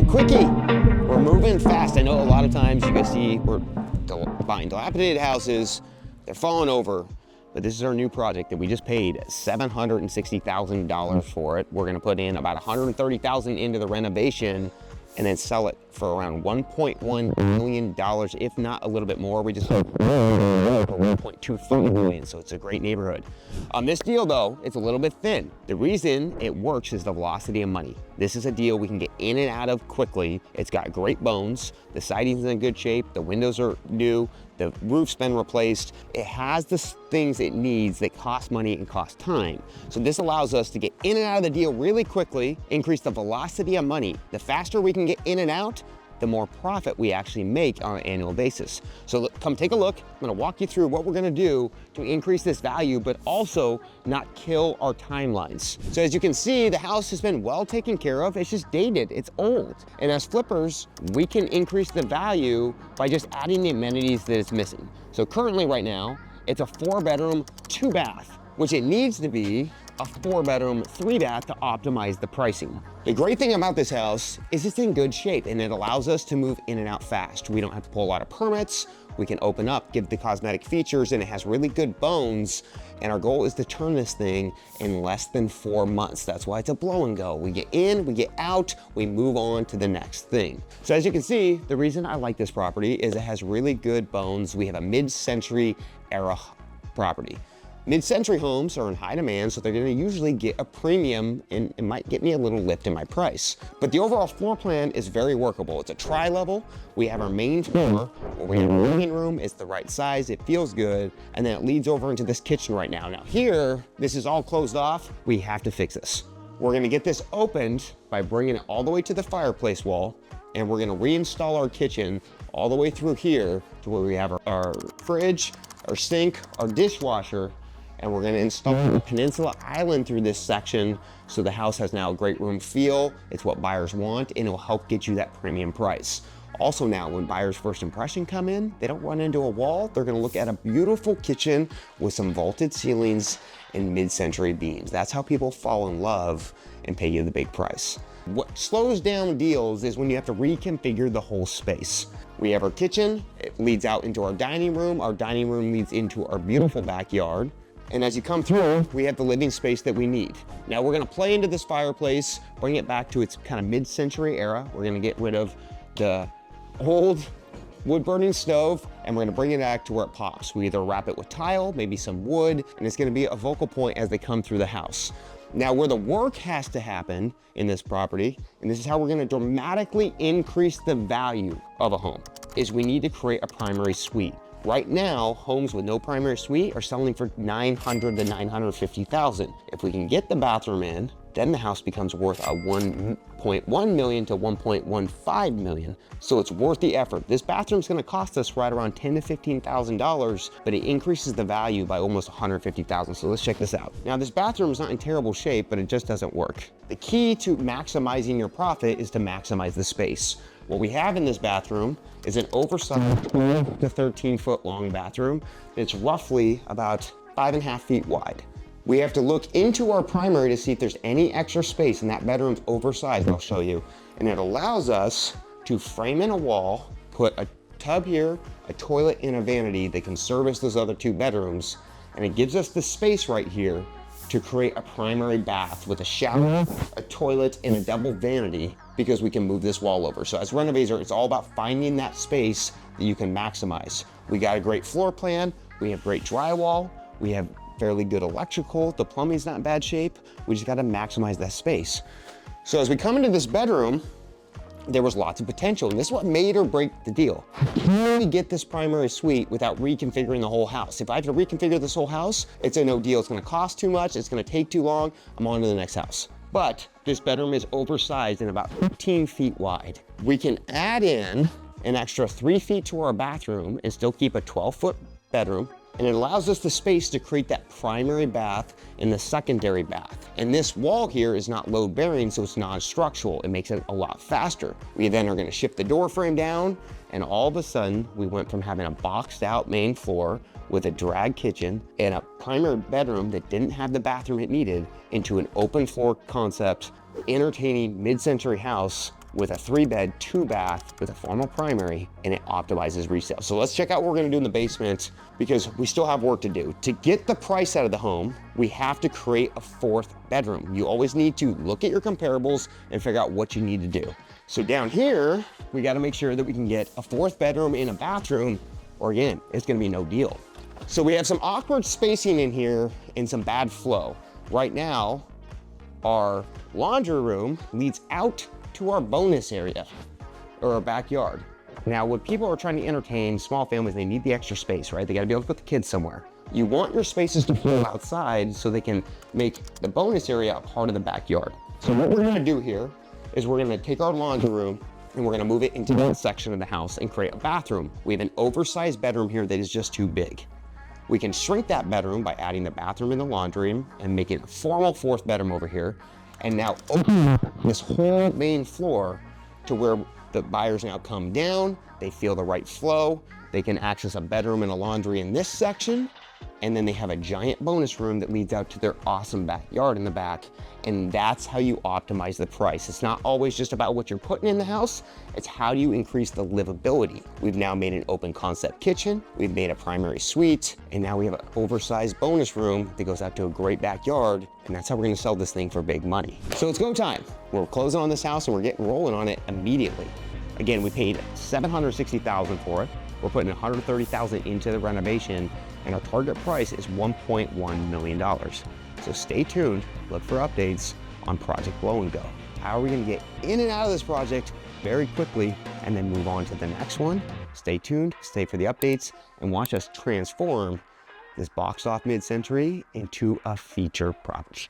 Quickie, we're moving fast. I know a lot of times you can see we're buying dilapidated houses, they're falling over, but this is our new project that we just paid $760,000 for it. We're gonna put in about $130,000 into the renovation and then sell it for around $1.1 million, if not a little bit more. We just sold for $1.25 million, so it's a great neighborhood. On this deal though, it's a little bit thin. The reason it works is the velocity of money. This is a deal we can get in and out of quickly. It's got great bones. The siding's in good shape. The windows are new. The roof's been replaced. It has the things it needs that cost money and cost time. So this allows us to get in and out of the deal really quickly, increase the velocity of money. The faster we can get in and out, the more profit we actually make on an annual basis. So look, come take a look. I'm gonna walk you through what we're gonna do to increase this value, but also not kill our timelines. So as you can see, the house has been well taken care of. It's just dated, it's old. And as flippers, we can increase the value by just adding the amenities that it's missing. So currently right now, it's a 4-bedroom, 2-bath, which it needs to be a 4-bedroom, 3-bath to optimize the pricing. The great thing about this house is it's in good shape and it allows us to move in and out fast. We don't have to pull a lot of permits. We can open up, give the cosmetic features, and it has really good bones. And our goal is to turn this thing in less than 4 months. That's why it's a blow and go. We get in, we get out, we move on to the next thing. So as you can see, the reason I like this property is it has really good bones. We have a mid-century era property. Mid-century homes are in high demand, so they're gonna usually get a premium and it might get me a little lift in my price. But the overall floor plan is very workable. It's a tri-level. We have our main floor where we have a living room. It's the right size, it feels good. And then it leads over into this kitchen right now. Now here, this is all closed off. We have to fix this. We're gonna get this opened by bringing it all the way to the fireplace wall, and we're gonna reinstall our kitchen all the way through here to where we have our fridge, our sink, our dishwasher, and we're gonna install a peninsula island through this section so the house has now a great room feel. It's what buyers want, and it'll help get you that premium price. Also now, when buyers' first impression come in, they don't run into a wall. They're gonna look at a beautiful kitchen with some vaulted ceilings and mid-century beams. That's how people fall in love and pay you the big price. What slows down deals is when you have to reconfigure the whole space. We have our kitchen, it leads out into our dining room. Our dining room leads into our beautiful backyard. And as you come through, we have the living space that we need. Now we're gonna play into this fireplace, bring it back to its kind of mid-century era. We're gonna get rid of the old wood-burning stove, and we're gonna bring it back to where it pops. We either wrap it with tile, maybe some wood, and it's gonna be a focal point as they come through the house. Now where the work has to happen in this property, and this is how we're gonna dramatically increase the value of a home, is we need to create a primary suite. Right now, homes with no primary suite are selling for $900,000 to $950,000. If we can get the bathroom in, then the house becomes worth a $1.1 million to $1.15 million. So it's worth the effort. This bathroom's gonna cost us right around $10,000 to $15,000, but it increases the value by almost $150,000. So let's check this out. Now this bathroom is not in terrible shape, but it just doesn't work. The key to maximizing your profit is to maximize the space. What we have in this bathroom is an oversized 12 to 13 foot long bathroom. It's roughly about 5.5 feet wide. We have to look into our primary to see if there's any extra space, and that bedroom's oversized, I'll show you. And it allows us to frame in a wall, put a tub here, a toilet, and a vanity that can service those other 2 bedrooms. And it gives us the space right here to create a primary bath with a shower, a toilet, and a double vanity, because we can move this wall over. So as renovators, it's all about finding that space that you can maximize. We got a great floor plan, we have great drywall, we have fairly good electrical, the plumbing's not in bad shape, we just gotta maximize that space. So as we come into this bedroom, there was lots of potential, and this is what made or break the deal. Can we get this primary suite without reconfiguring the whole house? If I have to reconfigure this whole house, it's a no deal. It's gonna cost too much, it's gonna take too long, I'm on to the next house. But this bedroom is oversized and about 15 feet wide. We can add in an extra 3 feet to our bathroom and still keep a 12-foot bedroom, and it allows us the space to create that primary bath and the secondary bath. And this wall here is not load bearing, so it's non-structural. It makes it a lot faster. We then are gonna shift the door frame down, and all of a sudden, we went from having a boxed out main floor with a drag kitchen and a primary bedroom that didn't have the bathroom it needed into an open floor concept, entertaining mid-century house with a 3-bed, 2-bath with a formal primary, and it optimizes resale. So let's check out what we're gonna do in the basement because we still have work to do. To get the price out of the home, we have to create a 4th bedroom. You always need to look at your comparables and figure out what you need to do. So down here, we gotta make sure that we can get a 4th bedroom and a bathroom, or again, it's gonna be no deal. So we have some awkward spacing in here and some bad flow. Right now, our laundry room leads out to our bonus area or our backyard. Now, when people are trying to entertain small families, they need the extra space, right? They gotta be able to put the kids somewhere. You want your spaces to flow outside so they can make the bonus area a part of the backyard. So what we're gonna do here is we're gonna take our laundry room and we're gonna move it into that section of the house and create a bathroom. We have an oversized bedroom here that is just too big. We can shrink that bedroom by adding the bathroom and the laundry room and making a formal 4th bedroom over here. And now open up this whole main floor to where the buyers now come down, they feel the right flow, they can access a bedroom and a laundry in this section, and then they have a giant bonus room that leads out to their awesome backyard in the back. And that's how you optimize the price. It's not always just about what you're putting in the house, it's how do you increase the livability. We've now made an open concept kitchen, we've made a primary suite, and now we have an oversized bonus room that goes out to a great backyard, and that's how we're gonna sell this thing for big money. So it's go time. We're closing on this house and we're getting rolling on it immediately. Again, we paid $760,000 for it. We're putting $130,000 into the renovation, and our target price is $1.1 million. So stay tuned, look for updates on Project Blow and Go. How are we gonna get in and out of this project very quickly and then move on to the next one? Stay tuned, stay for the updates, and watch us transform this boxed off mid-century into a feature property.